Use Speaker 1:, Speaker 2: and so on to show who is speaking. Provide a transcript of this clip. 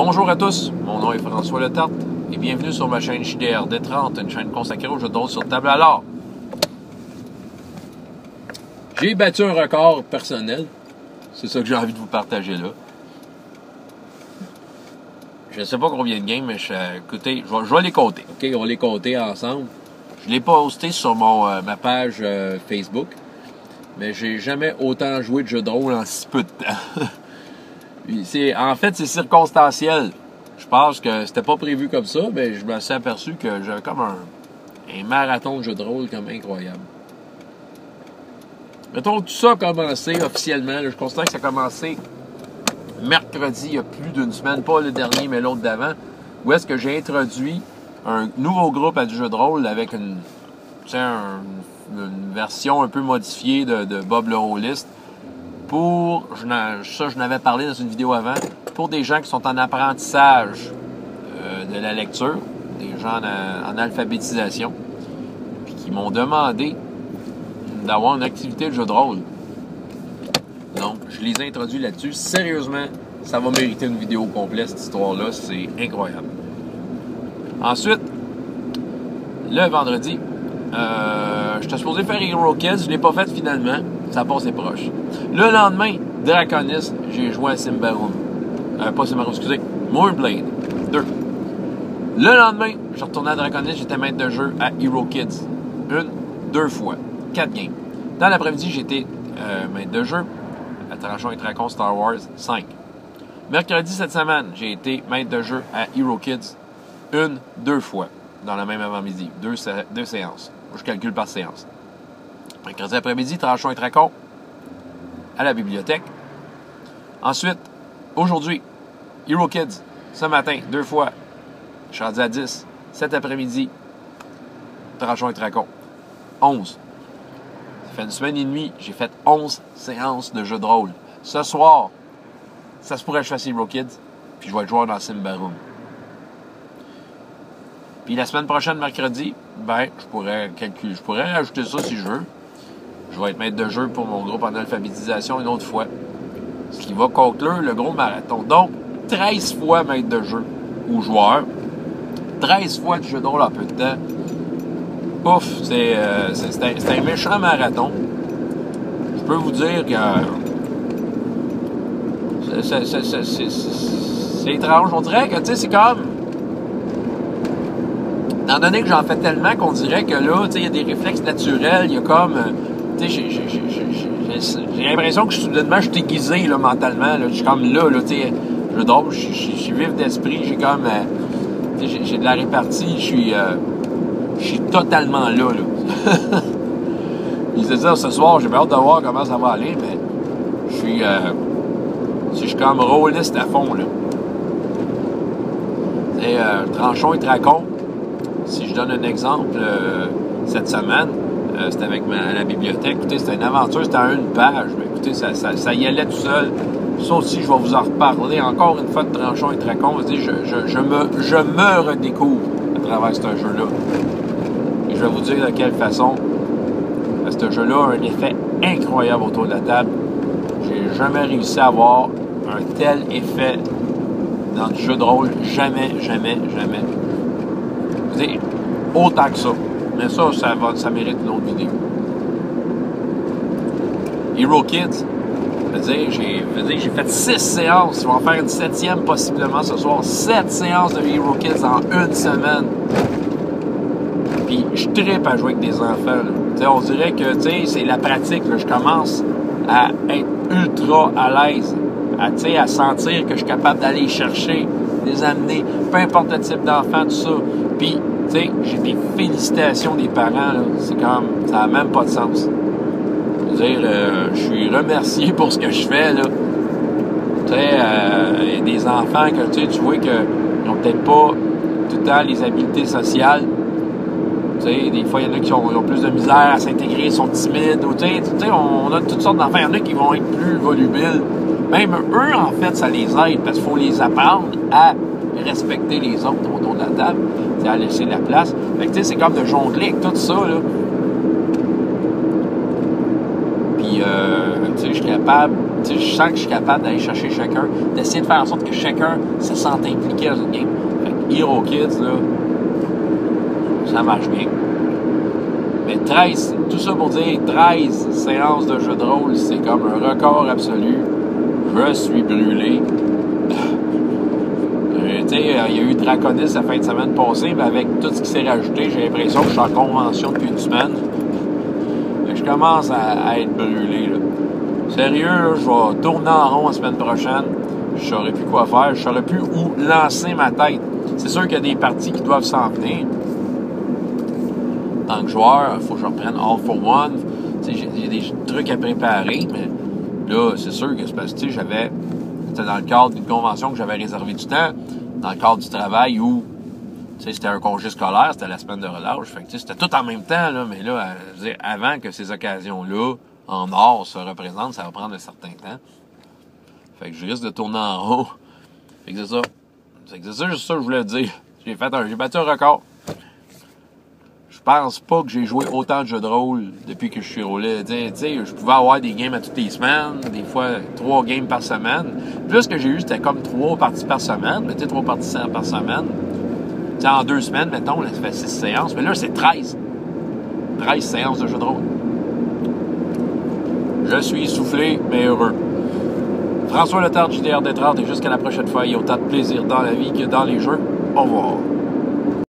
Speaker 1: Bonjour à tous, mon nom est François Letarte et bienvenue sur ma chaîne JDRD30, une chaîne consacrée aux jeux de rôle sur table. Alors, j'ai battu un record personnel, c'est ça que j'ai envie de vous partager là. Je ne sais pas combien de games, mais écoutez, je vais les compter, ok? On va les compter ensemble. Je ne l'ai pas posté sur ma page Facebook, mais j'ai jamais autant joué de jeux de rôle en si peu de temps. En fait, c'est circonstanciel. Je pense que c'était pas prévu comme ça, mais je me suis aperçu que j'avais comme un marathon de jeux de rôle comme incroyable. Mettons, tout ça a commencé officiellement. Là, je considère que ça a commencé mercredi, il y a plus d'une semaine, pas le dernier, mais l'autre d'avant, où est-ce que j'ai introduit un nouveau groupe à du jeu de rôle avec une version un peu modifiée de Bob le Rolliste. Je n'avais parlé dans une vidéo avant, pour des gens qui sont en apprentissage de la lecture, des gens en alphabétisation, puis qui m'ont demandé d'avoir une activité de jeu de rôle. Donc, je les ai introduits là-dessus. Sérieusement, ça va mériter une vidéo complète, cette histoire-là. C'est incroyable. Ensuite, le vendredi, j'étais supposé faire Hero Kids. Je ne l'ai pas fait finalement. Ça passait proche. Le lendemain, Draconis, j'ai joué à Symbaroum. Pas Symbaroum, excusez. Moonblade 2. Le lendemain, je suis retourné à Draconis. J'étais maître de jeu à Hero Kids. 2 fois. 4 games. Dans l'après-midi, j'étais maître de jeu à Tranchon et Tracon Star Wars 5. Mercredi cette semaine, j'ai été maître de jeu à Hero Kids 2 fois dans la même avant-midi. 2 séances. Moi, je calcule par séance. Mercredi après-midi, Tranchon et Tracon à la bibliothèque. Ensuite, aujourd'hui, Hero Kids, ce matin, 2 fois. Je suis rendu à 10. Cet après-midi, Tranchon et Tracon. 11. Ça fait une semaine et demie, j'ai fait 11 séances de jeux de rôle. Ce soir, ça se pourrait que je fasse Hero Kids, puis je vais être joueur dans Symbaroum. Puis la semaine prochaine, mercredi, je pourrais rajouter ça si je veux. Je vais être maître de jeu pour mon groupe en alphabétisation une autre fois. Ce qui va conclure le gros marathon. Donc, 13 fois maître de jeu ou joueur. 13 fois de jeu de rôle en peu de temps. Ouf, c'est un méchant marathon. Je peux vous dire que c'est étrange. On dirait que, tu sais, c'est comme... Étant donné que j'en fais tellement qu'on dirait que là, tu sais, il y a des réflexes naturels, il y a comme... tu sais, j'ai l'impression que soudainement, je suis aiguisé, là, mentalement. Là. Je suis comme là, tu sais, je dors, je suis vif d'esprit, j'ai comme... tu sais, j'ai de la répartie, je suis totalement là. Puis c'est ça, ce soir, j'ai hâte de voir comment ça va aller, mais je suis comme rôliste à fond, là. Et Tranchon et Tracon, si je donne un exemple, cette semaine, c'était avec la bibliothèque. Écoutez, c'était une aventure, c'était en 1 page. Mais écoutez, ça y allait tout seul. Ça aussi, je vais vous en reparler encore une fois de Tranchon et Tracon. Je me redécouvre à travers ce jeu-là. Et je vais vous dire de quelle façon ce jeu-là a un effet incroyable autour de la table. J'ai jamais réussi à avoir un tel effet dans du jeu de rôle. Jamais. Je veux dire, autant que ça. Mais ça mérite une autre vidéo. Hero Kids, j'ai fait 6 séances. Je vais en faire une 7e possiblement ce soir. 7 séances de Hero Kids en 1 semaine. Puis je trippe à jouer avec des enfants. On dirait que c'est la pratique. Là. Je commence à être ultra à l'aise. À sentir que je suis capable d'aller chercher, les amener, peu importe le type d'enfant, tout ça. Puis, j'ai des félicitations des parents. Là. C'est comme, ça n'a même pas de sens. Je veux dire, je suis remercié pour ce que je fais. Là. Il y a des enfants que tu vois qu'ils n'ont peut-être pas tout le temps les habiletés sociales. Des fois, il y en a qui ont plus de misère à s'intégrer, sont timides. Ou, on a toutes sortes d'enfants. Il y en a qui vont être plus volubiles. Même eux, en fait, ça les aide parce qu'il faut les apprendre à respecter les autres autour de la table, à laisser de la place. Fait que, c'est comme de jongler avec tout ça, là. Puis, tu sais, je suis capable, tu sais, je sens que je suis capable d'aller chercher chacun, d'essayer de faire en sorte que chacun se sente impliqué dans une game. Fait que Hero Kids, là, ça marche bien. Mais 13, tout ça pour dire 13 séances de jeu de rôle, c'est comme un record absolu. Je suis brûlé. Tu sais, il y a eu Draconis la fin de semaine passée, mais avec tout ce qui s'est rajouté, j'ai l'impression que je suis en convention depuis une semaine. Et je commence à être brûlé, là. Sérieux, là, je vais tourner en rond la semaine prochaine. Je saurais plus quoi faire. Je saurais plus où lancer ma tête. C'est sûr qu'il y a des parties qui doivent s'en venir. En tant que joueur, il faut que je reprenne All for One. J'ai des trucs à préparer, mais là, c'est sûr que c'est parce que c'était dans le cadre d'une convention que j'avais réservé du temps, dans le cadre du travail où c'était un congé scolaire, c'était la semaine de relâche. Fait que c'était tout en même temps, là, mais là, je veux dire, avant que ces occasions-là, en or, se représentent, ça va prendre un certain temps. Fait que je risque de tourner en rond. Fait que c'est ça. C'est juste ça que je voulais dire. J'ai battu un record. Je pense pas que j'ai joué autant de jeux de rôle depuis que je suis roulé. Tu sais, je pouvais avoir des games à toutes les semaines, des fois 3 games par semaine. Plus que j'ai eu, c'était comme 3 parties par semaine, mais tu sais, 3 parties par semaine. Tu sais, en 2 semaines, mettons, là, ça fait 6 séances, mais là, c'est 13. 13 séances de jeux de rôle. Je suis essoufflé, mais heureux. François Letard, JDR Détrarte, et jusqu'à la prochaine fois, il y a autant de plaisir dans la vie que dans les jeux. Au revoir.